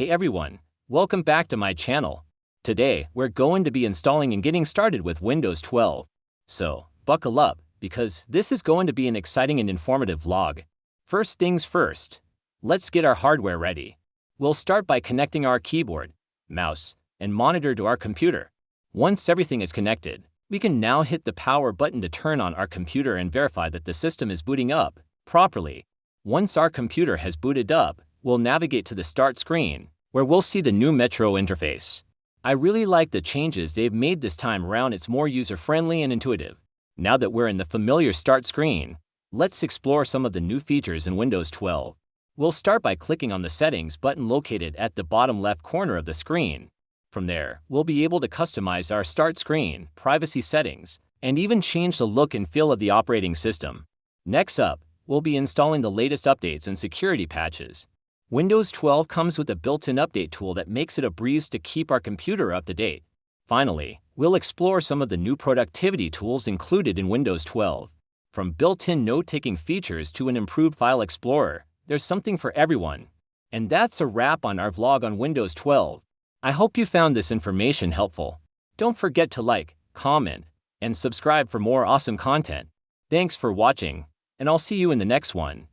Hey everyone, welcome back to my channel. Today, we're going to be installing and getting started with Windows 12. So, buckle up, because this is going to be an exciting and informative vlog. First things first, let's get our hardware ready. We'll start by connecting our keyboard, mouse, and monitor to our computer. Once everything is connected, we can now hit the power button to turn on our computer and verify that the system is booting up properly. Once our computer has booted up, we'll navigate to the Start screen, where we'll see the new Metro interface. I really like the changes they've made this time around. It's more user-friendly and intuitive. Now that we're in the familiar Start screen, let's explore some of the new features in Windows 12. We'll start by clicking on the Settings button located at the bottom left corner of the screen. From there, we'll be able to customize our Start screen, privacy settings, and even change the look and feel of the operating system. Next up, we'll be installing the latest updates and security patches. Windows 12 comes with a built-in update tool that makes it a breeze to keep our computer up to date. Finally, we'll explore some of the new productivity tools included in Windows 12. From built-in note-taking features to an improved file explorer, there's something for everyone. And that's a wrap on our vlog on Windows 12. I hope you found this information helpful. Don't forget to like, comment, and subscribe for more awesome content. Thanks for watching, and I'll see you in the next one.